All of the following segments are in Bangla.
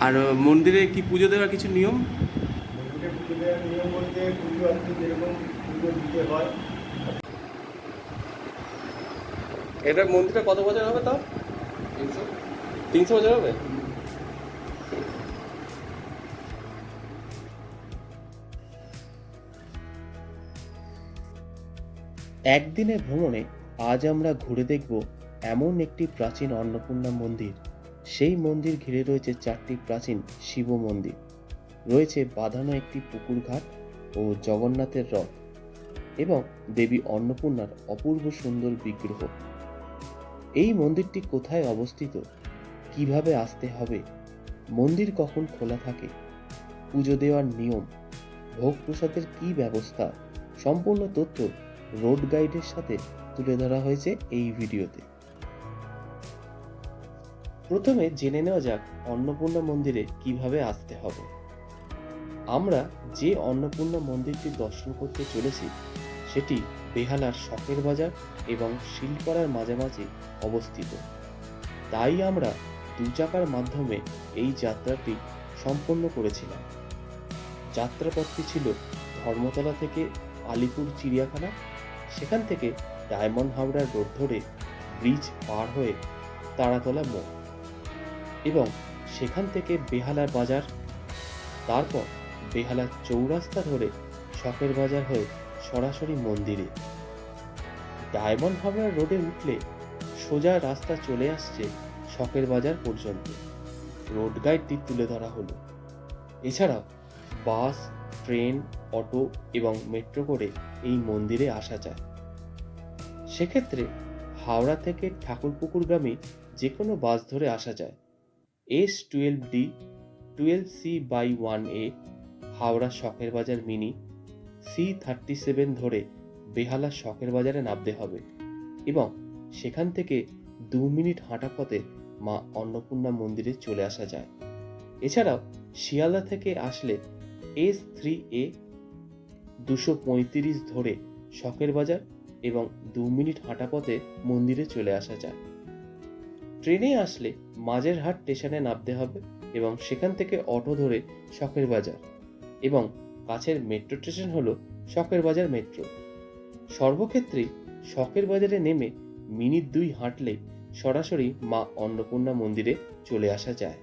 আর মন্দিরে কি পুজো দেওয়ার কিছু নিয়ম? মন্দিরে পুজো দেওয়ার নিয়ম বলতে পুজো আর কি যেরকম পুজো দিতে হয়। এটা মন্দিরটা কত বছর হবে তাও? 300 বছর হবে। একদিনের ভ্রমণে আজ আমরা ঘুরে দেখব এমন একটি প্রাচীন অন্নপূর্ণা মন্দির। সেই মন্দির ঘিরে রয়েছে 4টি প্রাচীন শিব মন্দির, রয়েছে বাঁধানো একটি পুকুর ঘাট ও জগন্নাথের রথ এবং দেবী অন্নপূর্ণার অপূর্ব সুন্দর বিগ্রহ। এই মন্দিরটি কোথায় অবস্থিত, কিভাবে আসতে হবে, মন্দির কখন খোলা থাকে, পুজো দেওয়ার নিয়ম, ভোগ প্রসাদের কী ব্যবস্থা, সম্পূর্ণ তথ্য রোড গাইডের সাথে তুলে ধরা হয়েছে এই ভিডিওতে। প্রথমে জেনে নেওয়া যাক অন্নপূর্ণা মন্দিরে কিভাবে আসতে হবে। আমরা যে অন্নপূর্ণা মন্দিরটি দর্শন করতে চলেছি সেটি বেহালার শখের বাজার এবং শিলপাড়ার মাঝামাঝি অবস্থিত। তাই আমরা 2 চাকার মাধ্যমে এই যাত্রাটি সম্পন্ন করেছিলাম। যাত্রাপথটি ছিল ধর্মতলা থেকে আলিপুর চিড়িয়াখানা, সেখান থেকে ডায়মন্ড হাওড়া রোড ধরে ব্রিজ পার হয়ে তারাতলা মোড় এবং সেখান থেকে বেহালা বাজার, তারপর বেহালা চৌরাস্তা ধরে শখের বাজার হয়ে সরাসরি মন্দিরে। ডায়মন্ড হাওড়া রোডে উঠলে সোজা রাস্তা চলে আসছে শখের বাজার পর্যন্ত। রোড গাইডটি তুলে ধরা হলো। এছাড়াও বাস, ট্রেন, অটো এবং মেট্রো করে এই মন্দিরে আসা যায়। সেক্ষেত্রে হাওড়া থেকে ঠাকুরপুকুরগামী যে কোনো বাস ধরে আসা যায়। S12D 12C/1A হাওড়া শখের বাজার মিনি, C37 ধরে বেহালা শখের বাজারে নামতে হবে এবং সেখান থেকে 2 মিনিট হাঁটা পথে মা অন্নপূর্ণা মন্দিরে চলে আসা যায়। এছাড়াও শিয়ালদা থেকে আসলে S3A 235 ধরে শখের বাজার এবং 2 মিনিট হাঁটা পথে মন্দিরে চলে আসা যায়। ট্রেনে আসলে মাঝেরহাট স্টেশনে নামতে হবে এবং সেখান থেকে অটো ধরে শখের বাজার এবং কাছের মেট্রো স্টেশন হলো শখের বাজার মেট্রো। সর্বক্ষেত্রেই শখের বাজারে নেমে মিনিট 2 হাঁটলে সরাসরি মা অন্নপূর্ণা মন্দিরে চলে আসা যায়।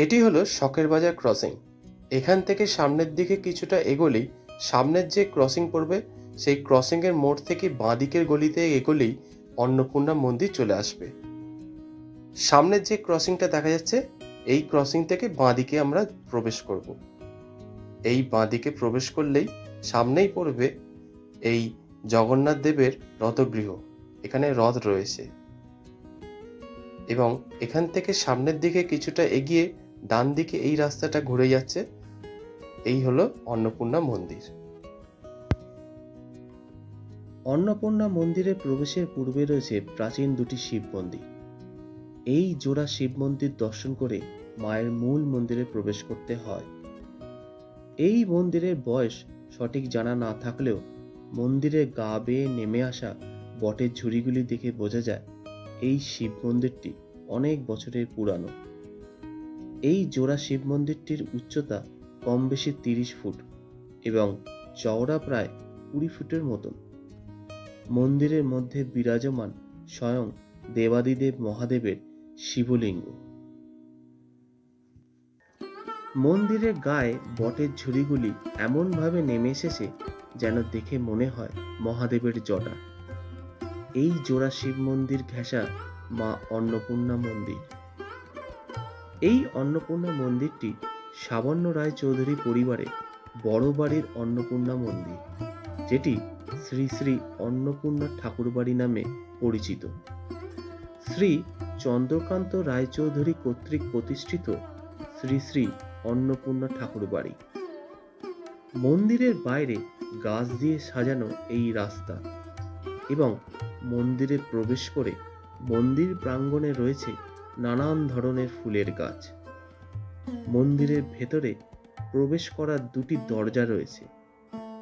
এটি হলো শখের বাজার ক্রসিং। এখান থেকে সামনের দিকে কিছুটা এগোলেই সামনের যে ক্রসিং পড়বে সেই ক্রসিংয়ের মোড় থেকে বাঁদিকের গলিতে এগোলেই অন্নপূর্ণা মন্দির চলে আসবে। সামনের যে ক্রসিংটা দেখা যাচ্ছে এই ক্রসিং থেকে বাঁদিকে আমরা প্রবেশ করব। এই বাঁদিকে প্রবেশ করলেই সামনেই পড়বে এই জগন্নাথ দেবের রথগৃহ। এখানে রথ রয়েছে এবং এখান থেকে সামনের দিকে কিছুটা এগিয়ে ডান দিকে এই রাস্তাটা ঘুরে যাচ্ছে। এই হলো অন্নপূর্ণা মন্দির। অন্নপূর্ণা মন্দিরে প্রবেশের পূর্বে রয়েছে প্রাচীন 2টি শিব মন্দির। এই জোড়া শিব মন্দির দর্শন করে মায়ের মূল মন্দিরে প্রবেশ করতে হয়। এই মন্দিরের বয়স সঠিক জানা না থাকলেও মন্দিরের গা বেয়ে নেমে আসা বটের ঝুড়িগুলি দেখে বোঝা যায় এই শিব মন্দিরটি অনেক বছরের পুরানো। এই জোড়া শিব মন্দিরটির উচ্চতা কম বেশি 30 ফুট এবং চওড়া প্রায় 20 ফুটের মতন। মন্দিরের মধ্যে বিরাজমান স্বয়ং দেবাদিদেব মহাদেবের শিবলিঙ্গ। মন্দিরের গায়ে বটের ঝুড়িগুলি এমনভাবে নেমে এসেছে যেন দেখে মনে হয় মহাদেবের জটা। এই জোড়া শিব মন্দির ঘেঁষা মা অন্নপূর্ণা মন্দির। এই অন্নপূর্ণা মন্দিরটি সাবর্ণ রায়চৌধুরী পরিবারের বড় বাড়ির অন্নপূর্ণা মন্দির, যেটি শ্রী শ্রী অন্নপূর্ণা ঠাকুরবাড়ি নামে পরিচিত। শ্রী চন্দ্রকান্ত রায়চৌধুরী কর্তৃক প্রতিষ্ঠিত শ্রী শ্রী অন্নপূর্ণা ঠাকুরবাড়ি। মন্দিরের বাইরে গাছ দিয়ে সাজানো এই রাস্তা এবং মন্দিরে প্রবেশ করে মন্দির প্রাঙ্গণে রয়েছে নানান ধরনের ফুলের গাছ। মন্দিরের ভেতরে প্রবেশ করার 2টি দরজা রয়েছে,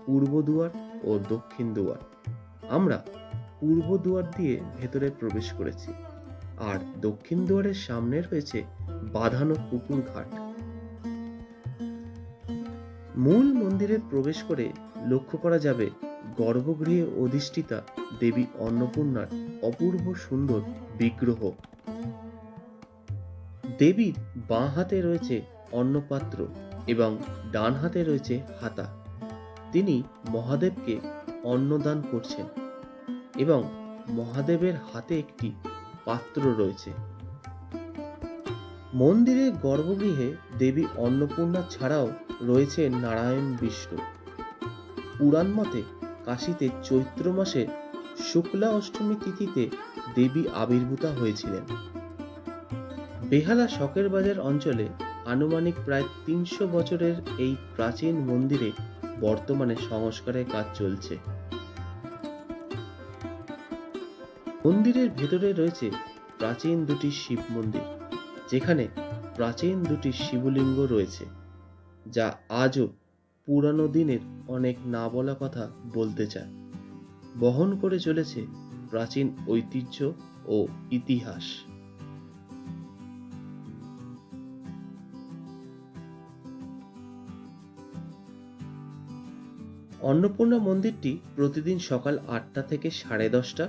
পূর্ব দুয়ার ও দক্ষিণ দুয়ার। আমরা পূর্ব দুয়ার দিয়ে ভেতরে প্রবেশ করেছি। আর দক্ষিণ দুয়ারের সামনে রয়েছে বাঁধানো পুকুর ঘাট। মূল মন্দিরে প্রবেশ করে লক্ষ্য করা যাবে গর্ভগৃহে অধিষ্ঠিতা দেবী অন্নপূর্ণার অপূর্ব সুন্দর বিগ্রহ। দেবীর বাঁ হাতে রয়েছে অন্নপাত্র এবং ডান হাতে রয়েছে হাতা। তিনি মহাদেবকে অন্নদান করছেন এবং মহাদেবের হাতে একটি পাত্র রয়েছে। মন্দিরের গর্ভগৃহে দেবী অন্নপূর্ণা ছাড়াও রয়েছে নারায়ণ বিষ্ণু। পুরাণ মতে কাশীতে চৈত্র মাসের শুক্লা অষ্টমী তিথিতে দেবী আবির্ভূতা হয়েছিলেন। বেহালা শখের বাজার অঞ্চলে আনুমানিক প্রায় ৩০০ বছরের এই প্রাচীন মন্দিরে বর্তমানে সংস্কারের কাজ চলছে। মন্দিরের ভেতরে রয়েছে প্রাচীন দুটি শিব মন্দির, যেখানে প্রাচীন দুটি শিবলিঙ্গ রয়েছে, যা আজও পুরানো দিনের অনেক না বলা কথা বলতে চায়, বহন করে চলেছে প্রাচীন ঐতিহ্য ও ইতিহাস। অন্নপূর্ণা মন্দিরটি প্রতিদিন সকাল ৮টা থেকে 10:30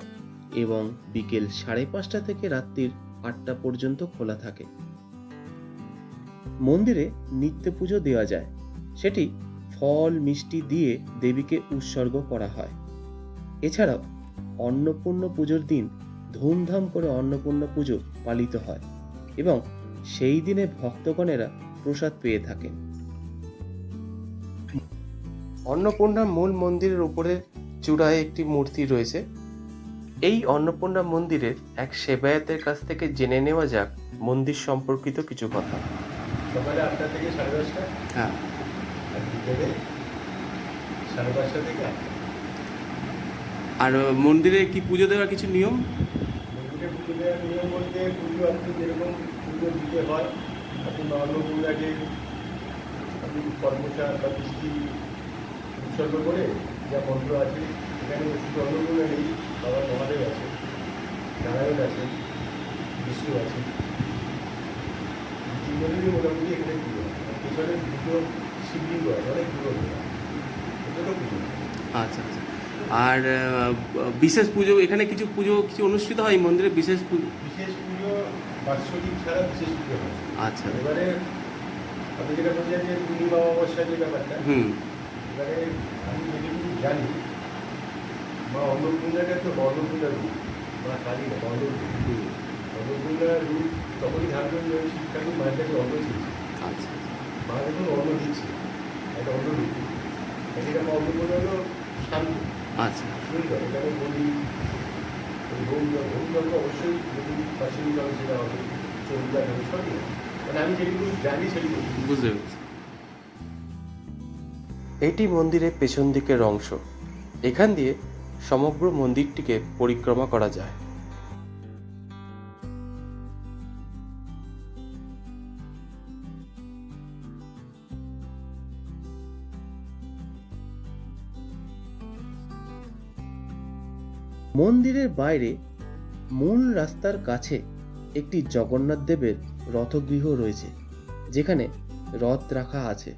এবং বিকেল 5:30 থেকে রাত্রির 8টা পর্যন্ত খোলা থাকে। মন্দিরে নিত্য পুজো দেওয়া যায়, সেটি ফল মিষ্টি দিয়ে দেবীকে উৎসর্গ করা হয়। এছাড়াও অন্নপূর্ণা পুজোর দিন ধুমধাম করে অন্নপূর্ণা পুজো পালিত হয় এবং সেই দিনে ভক্তগণেরা প্রসাদ পেয়ে থাকেন। অন্নপূর্ণা মূল মন্দিরের উপরে চূড়ায় একটি মূর্তি রয়েছে। এই অন্নপূর্ণা মন্দিরের এক সেবায়েতের কাছ থেকে জেনে নেওয়া যাক মন্দির সম্পর্কিত কিছু কথা। সকালে 8টা থেকে 10:30, হ্যাঁ, আর বিকেলে 5:30 থেকে 8টা। আর মন্দিরে কি পুজো দেওয়ার কিছু নিয়ম? মন্দিরে পুজো দেওয়ার নিয়ম বলতে পুজো আপনি যেরকম পুজো দিতে হয়, আপনি অন্নপূর্ণাকে আপনি কর্মচার বা মিষ্টি উৎসর্গ করে যা মন্ত্র আছে, এখানে শুধু অন্নপূর্ণা নেই, বাবা মহাদেব আছে, নারায়ণ আছে, বিষ্ণু আছে, তিনজনেরই মোটামুটি এখানে পুজো হয়। আর পেছনে দুটো শিবলিঙ্গ আছে, অনেক পুজো হয়, এটারও পুজো হয়। আচ্ছা আচ্ছা। আর বিশেষ পুজো এখানে কিছু অনুষ্ঠিত হয় এই মন্দিরে বিশেষ পুজো? বিশেষ পুজো বাৎসরিক ছাড়া বিশেষ পুজো হয়। আচ্ছা। এবারে আপনি যেটা বলছেন যে পূর্ণিমা অমাবস্যার যে ব্যাপারটা, হুম। এবারে আমি যেটুকু জানি, মা অন্নপূর্ণাটা তো অন্নপূর্ণার রূপ, মা কালী না, অন্নপূর্ণার রূপ তখনই ধারণ করে শিব ঠাকুর মায়ের কাছে অন্ন দিচ্ছে। আচ্ছা মা যখন অন্ন দিচ্ছে একটা অন্ন রূপ, এটা মা অন্নপূর্ণা হলো শান্ত আচ্ছা সুন্দর। এখানে বলি ভৌম অবশ্যই যদি প্রাচীন জল সেটা হবে, চৌকা হবে, সবই হবে। মানে আমি যেটুকু জানি সেটুকু। বুঝতে পেরেছি। এটি মন্দিরের পেছন দিকের অংশ। এখান দিয়ে সমগ্র মন্দিরটিকে পরিক্রমা করা যায়। মন্দিরের বাইরে মূল রাস্তার কাছে একটি জগন্নাথ দেবের রথগৃহ রয়েছে, যেখানে রথ রাখা আছে।